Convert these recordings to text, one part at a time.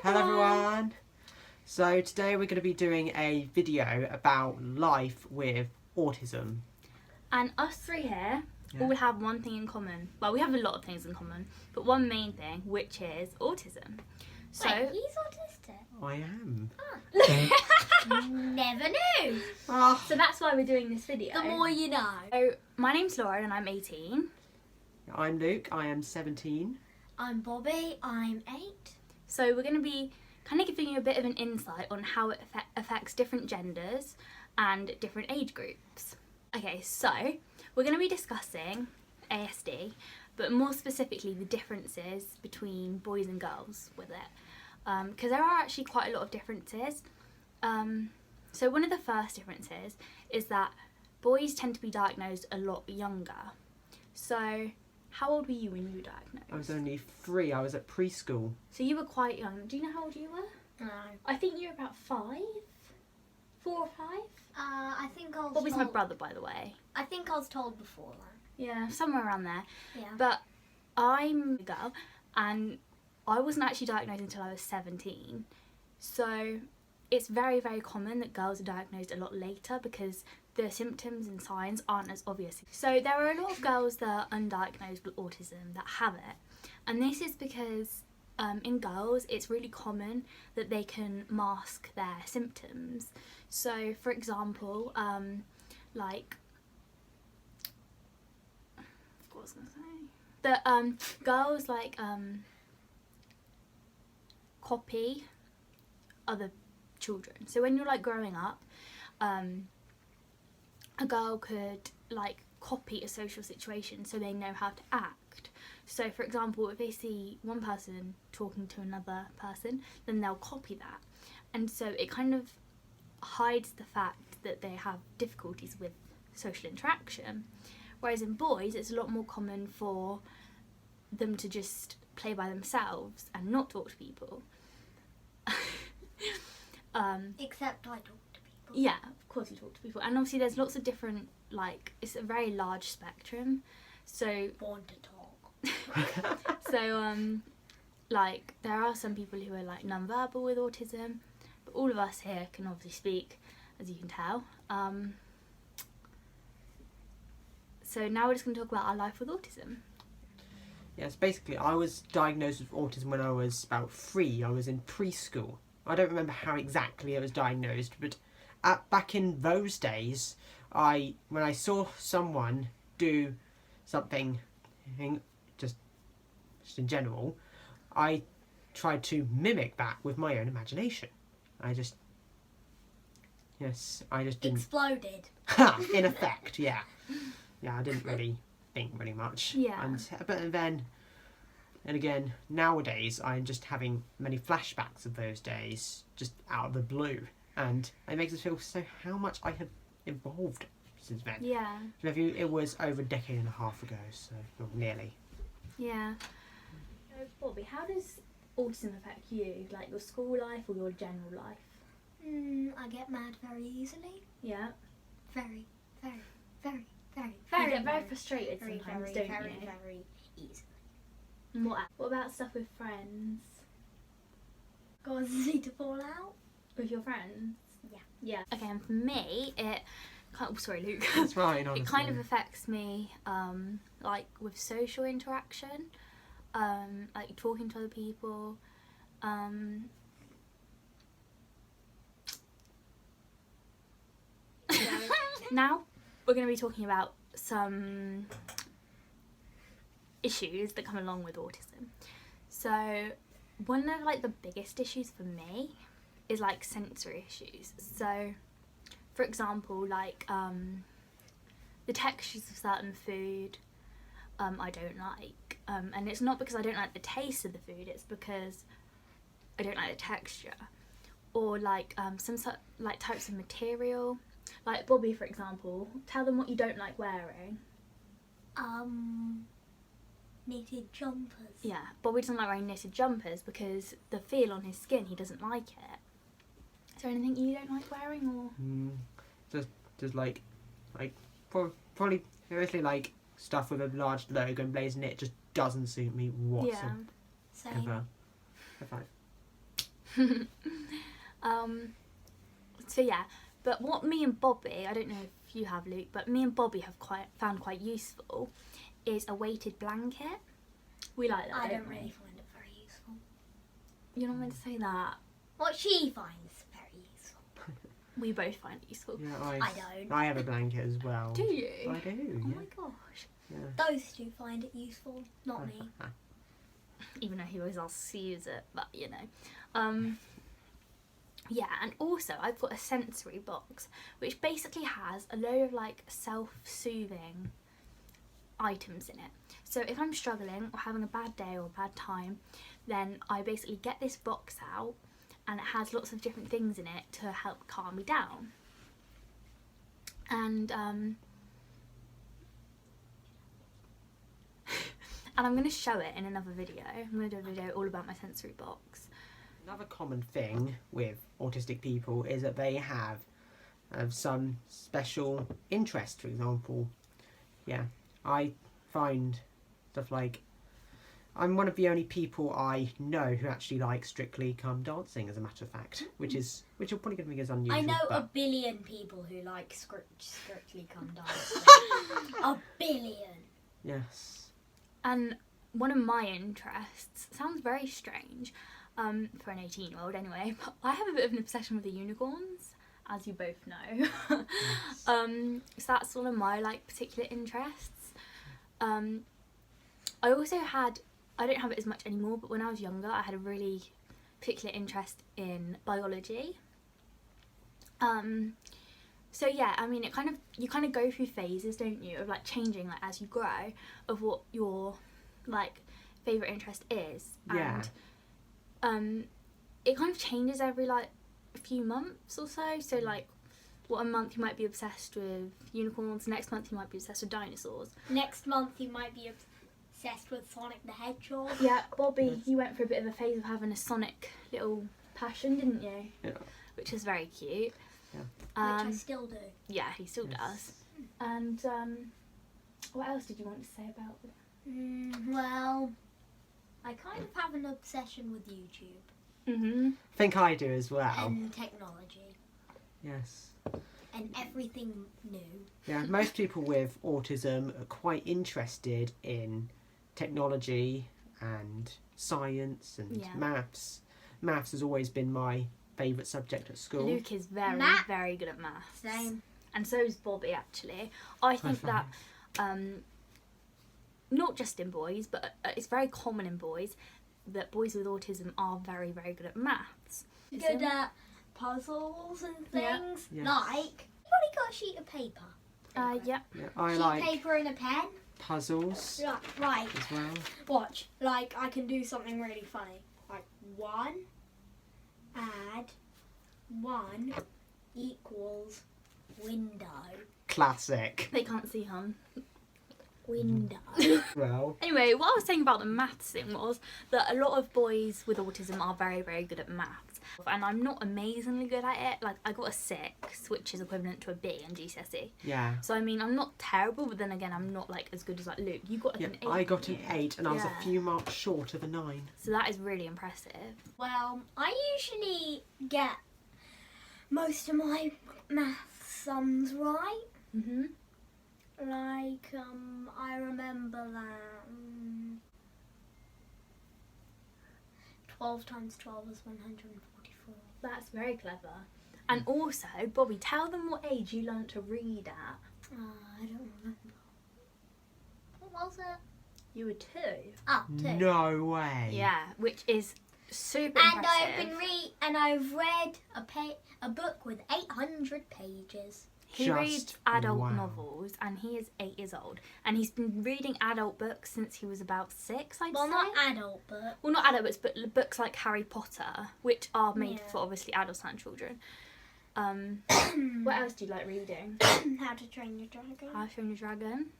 Hello everyone! So today we're going to be doing a video about life with autism. And us three here Yeah. all have one thing in common. Well, we have a lot of things in common, but one main thing, which is autism. So Wait, he's autistic? I am. Never knew. Oh, so that's why we're doing this video. The more you know. So my name's Laura and I'm 18. I'm Luke, I am 17. I'm Bobby, I'm 8. So we're going to be kind of giving you a bit of an insight on how it affects different genders and different age groups. Okay, so we're going to be discussing ASD, but more specifically the differences between boys and girls with it, because there are actually quite a lot of differences. So one of the first differences is that boys tend to be diagnosed a lot younger. So how old were you when you were diagnosed? I was only 3, I was at preschool. So you were quite young. Do you know how old you were? No. I think you were about 5? 4 or 5? I think I was Bobby's told, my brother, by the way. I think I was told before that. Yeah, somewhere around there. Yeah. But I'm a girl and I wasn't actually diagnosed until I was 17. So it's very, very common that girls are diagnosed a lot later because the symptoms and signs aren't as obvious. So there are a lot of girls that are undiagnosed with autism that have it. And this is because in girls it's really common that they can mask their symptoms. So for example, like, what was I going to say? That girls like copy other children. So when you're like growing up, a girl could like copy a social situation so they know how to act. So for example, if they see one person talking to another person, then they'll copy that. And so it kind of hides the fact that they have difficulties with social interaction. Whereas in boys, it's a lot more common for them to just play by themselves and not talk to people. Except I talk to people. Yeah, of course you talk to people. And obviously there's lots of different, like, it's a very large spectrum. So, Born to talk. like, there are some people who are, like, non-verbal with autism. But all of us here can obviously speak, as you can tell. So now we're just going to talk about our life with autism. Yes, basically I was diagnosed with autism when I was about 3. I was in preschool. I don't remember how exactly I was diagnosed, but back in those days, when I saw someone do something, just in general, I tried to mimic that with my own imagination. I just didn't. Exploded. Ha! In effect, yeah. Yeah, I didn't really think really much. Yeah. But then, and again, nowadays I'm just having many flashbacks of those days, just out of the blue. And it makes us feel how much I have evolved since then. Yeah. It was over a decade and a half ago, so well, nearly. Yeah. So, Bobby, how does autism affect you? Like your school life or your general life? I get mad very easily. Yeah. Very, very, very, very, You very, get very frustrated very, sometimes, very, don't very, you? very easily. And what about stuff with friends? Causes me to fall out. With your friends? Yeah. Yeah. Okay, and for me, it kind of, sorry, Luke. That's right, honestly. It kind of affects me, like with social interaction, like talking to other people. Now we're going to be talking about some issues that come along with autism. So one of like the biggest issues for me is like sensory issues. So for example, like the textures of certain food I don't like, and it's not because I don't like the taste of the food, it's because I don't like the texture. Or like some sort like types of material. Like Bobby, for example, tell them what you don't like wearing. Knitted jumpers. Yeah, Bobby doesn't like wearing knitted jumpers because the feel on his skin, he doesn't like it. Is there anything you don't like wearing, or? Just like probably seriously like stuff with a large logo emblazoned in it just doesn't suit me whatsoever. Same. High five. So yeah, but what me and Bobby, I don't know if you have, Luke, but me and Bobby have found quite useful is a weighted blanket. We like that. I don't we? really find it very useful. You're not meant to say that. What she finds very useful. We both find it useful. Yeah, I don't. I have a blanket as well. Do you? I do. Oh Yeah. my gosh. Yeah. Those two find it useful, not me. Even though he always asks to use it, but you know. Yeah, and also I've got a sensory box which basically has a load of like self-soothing items in it. So if I'm struggling or having a bad day or a bad time, then I basically get this box out and it has lots of different things in it to help calm me down. And and I'm going to show it in another video. I'm going to do a video all about my sensory box. Another common thing with autistic people is that they have some special interest. For example, yeah, I find stuff like I'm one of the only people I know who actually like Strictly Come Dancing, as a matter of fact, which you're probably going to think is unusual. I know but... a billion people who like Strictly Come Dancing. A billion. Yes. And one of my interests sounds very strange for an 18-year-old anyway, but I have a bit of an obsession with the unicorns, as you both know. Yes. So that's one of my like particular interests. I also had, I don't have it as much anymore, but when I was younger I had a really particular interest in biology. So yeah, I mean, you kind of go through phases, don't you, of like changing like as you grow, of what your like favourite interest is. Yeah. And it kind of changes every like a few months or so. So like what a month you might be obsessed with unicorns, next month you might be obsessed with dinosaurs. Next month you might be obsessed with Sonic the Hedgehog. Yeah, Bobby, you went through a bit of a phase of having a Sonic little passion, didn't you? Yeah. Which is very cute. Which I still do. Yeah, he still Yes. does. And what else did you want to say about it? Well, I kind of have an obsession with YouTube Mm-hmm. I think I do as well. and technology Yes. and everything new. Yeah, most people with autism are quite interested in technology and science and Yeah. maths. Maths has always been my favourite subject at school. Luke is very, Math. very good at maths. Same. And so is Bobby, actually. I think High that, not just in boys, but it's very common in boys, that boys with autism are very, very good at maths. Good at puzzles and Yeah. things. Yes. Like, you've only got a sheet of paper. Yeah. Yeah, I Sheet like paper and a pen. puzzles Right. as well. Watch. Like, I can do something really funny. Like, 1 add 1 equals window. Classic. They can't see, hon. Window. Well, Anyway, what I was saying about the maths thing was that a lot of boys with autism are very, very good at maths. And I'm not amazingly good at it. Like, I got a 6, which is equivalent to a B in GCSE. yeah. So, I mean, I'm not terrible, but then again, I'm not, like, as good as, like, Luke. You got, like, Yeah, an 8. I got an didn't you? 8 and I was Yeah. a few marks short of a 9. So that is really impressive. Well, I usually get most of my math sums right. Mm-hmm. Like, I remember that 12 times 12 is 144. That's very clever. And also, Bobby, tell them what age you learnt to read at. I don't remember. What was it? You were 2. Oh, 2. No way. Yeah, which is super And impressive. I've read a book with 800 pages. He Just reads adult wow. novels, and he is 8 years old. And he's been reading adult books since he was about 6, I'd Well, say. not adult book. Well, not adult books, but books like Harry Potter, which are made Yeah. for obviously adults and children. What else do you like reading? How to Train Your Dragon. How to Train Your Dragon.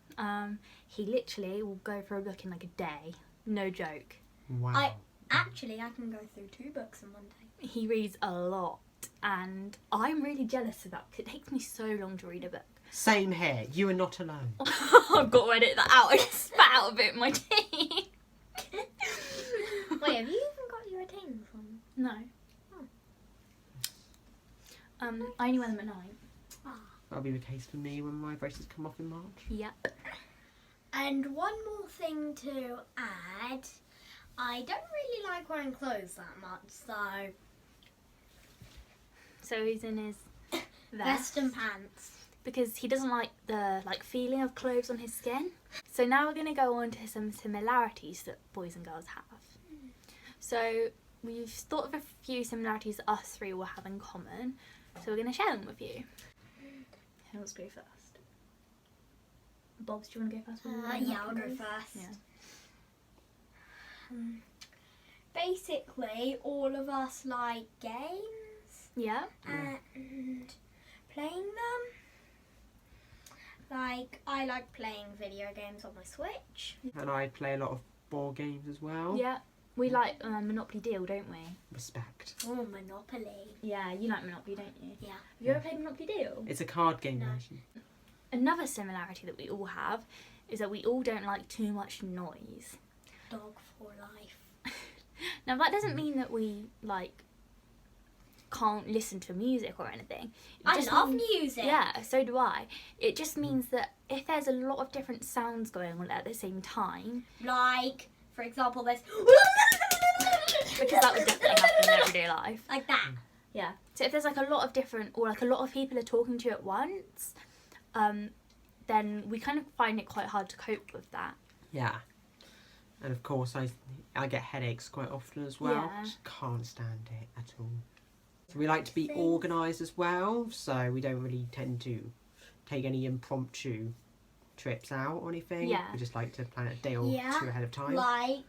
He literally will go for a book in like a day. No joke. Wow. Actually, I can go through 2 books in one day. He reads a lot, and I'm really jealous of that because it takes me so long to read a book. Same here. You are not alone. I've got to edit that out. I just spat out a bit in my tea. Wait, have you even got your retainers on? No. I only wear them at night. That'll be the case for me when my braces come off in March. Yep. And one more thing to add, I don't really like wearing clothes that much, So he's in his vest and pants. because he doesn't like the feeling of clothes on his skin. So now we're going to go on to some similarities that boys and girls have. So we've thought of a few similarities that us three will have in common. So we're going to share them with you. Who wants to go first? Bobs, do you want to go first? Yeah, I'll go first. Yeah. Basically, all of us like games Yeah. and playing them. Like, I like playing video games on my Switch. And I play a lot of board games as well. Yeah. We like Monopoly Deal, don't we? Respect. Oh, Monopoly. Yeah, you like Monopoly, don't you? Yeah. Have you ever played Monopoly Deal? It's a card game No. version. Another similarity that we all have is that we all don't like too much noise. Dog for life. Now that doesn't mean that we can't listen to music or anything. It I just love means- music. Yeah, so do I. It just means that if there's a lot of different sounds going on at the same time, Like, for example, there's... because that would definitely happen in everyday life. like that. Yeah. So if there's a lot of different, or a lot of people are talking to you at once, then we kind of find it quite hard to cope with that. Yeah. And of course, I get headaches quite often as well. Yeah. Just can't stand it at all. So we like to be organised as well, so we don't really tend to take any impromptu trips out or anything. Yeah. We just like to plan a day or Yeah. two ahead of time. Like...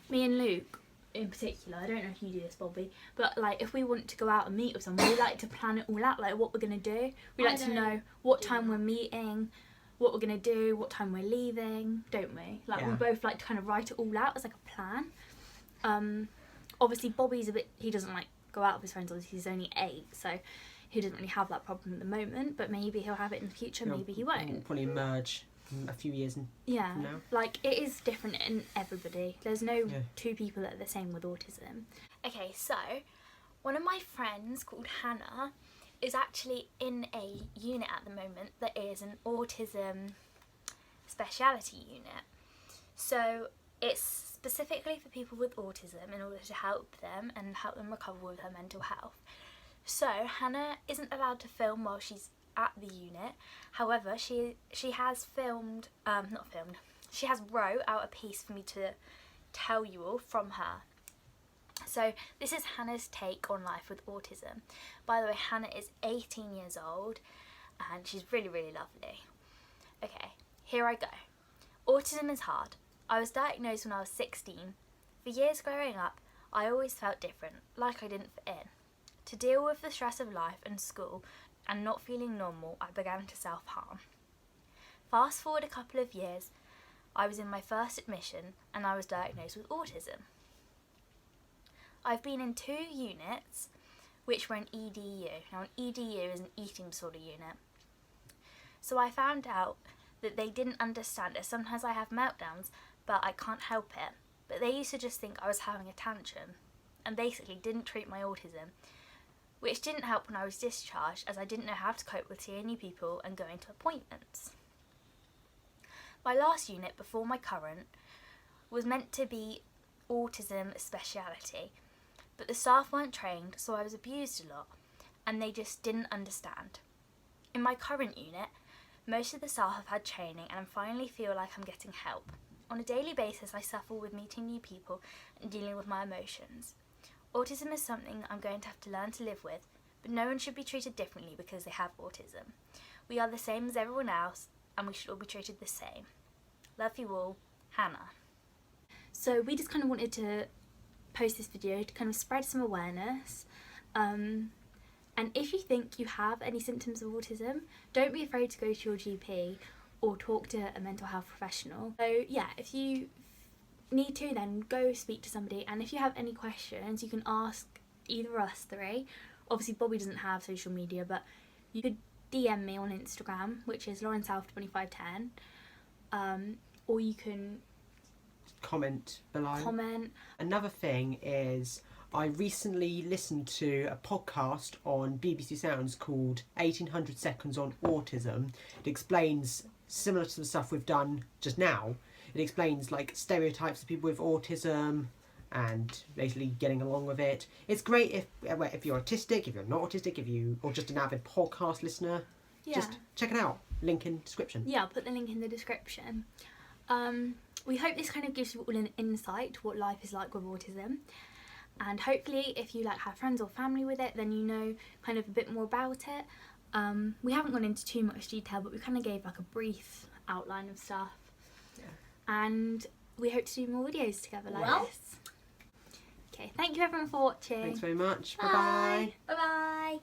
Me and Luke, in particular, I don't know if you do this, Bobby, but if we want to go out and meet with someone, we like to plan it all out, what we're going to do. We like to know what time we're meeting, what we're going to do, what time we're leaving, don't we? We Yeah. both like to kind of write it all out as a plan. Obviously, Bobby's he doesn't go out with his friends, obviously he's only 8, so he doesn't really have that problem at the moment, but maybe he'll have it in the future, maybe he won't. We'll probably emerge in a few years. Yeah, No. it is different in everybody. There's no Yeah. two people that are the same with autism. Okay, so one of my friends called Hannah is actually in a unit at the moment that is an autism speciality unit. So it's specifically for people with autism in order to help them and help them recover with their mental health. So Hannah isn't allowed to film while she's at the unit. However, she has she has wrote out a piece for me to tell you all from her. So this is Hannah's take on life with autism. By the way, Hannah is 18 years old and she's really, really lovely. Okay, here I go. Autism is hard. I was diagnosed when I was 16. For years growing up, I always felt different, like I didn't fit in. To deal with the stress of life and school and not feeling normal, I began to self-harm. Fast forward a couple of years, I was in my first admission and I was diagnosed with autism. I've been in 2 units which were an EDU. Now an EDU is an eating disorder unit. So I found out that they didn't understand it. Sometimes I have meltdowns, but I can't help it. But they used to just think I was having a tantrum and basically didn't treat my autism, which didn't help when I was discharged as I didn't know how to cope with seeing new people and going to appointments. My last unit before my current was meant to be autism speciality, but the staff weren't trained, so I was abused a lot and they just didn't understand. In my current unit, most of the staff have had training and I finally feel like I'm getting help. On a daily basis, I suffer with meeting new people and dealing with my emotions. Autism is something I'm going to have to learn to live with, but no one should be treated differently because they have autism. We are the same as everyone else and we should all be treated the same. Love you all, Hannah. So we just kind of wanted to post this video to kind of spread some awareness. And if you think you have any symptoms of autism, don't be afraid to go to your GP or talk to a mental health professional. So yeah, if you need to, then go speak to somebody, and if you have any questions you can ask either us 3. Obviously Bobby doesn't have social media, but you could DM me on Instagram, which is LaurenSouth2510, or you can Comment below. comment. Another thing is I recently listened to a podcast on BBC Sounds called 1800 Seconds on Autism. It explains, similar to the stuff we've done just now, it explains like stereotypes of people with autism and basically getting along with it. It's great if you're autistic, if you're not autistic, or just an avid podcast listener. Yeah. Just check it out. Link in description. Yeah, I'll put the link in the description. We hope this kind of gives you all an insight to what life is like with autism. And hopefully if you like have friends or family with it, then you know kind of a bit more about it. We haven't gone into too much detail, but we kind of gave like a brief outline of stuff. Yeah. And we hope to do more videos together like Well. this. Okay, thank you everyone for watching. Thanks very much. Bye. Bye-bye. Bye-bye.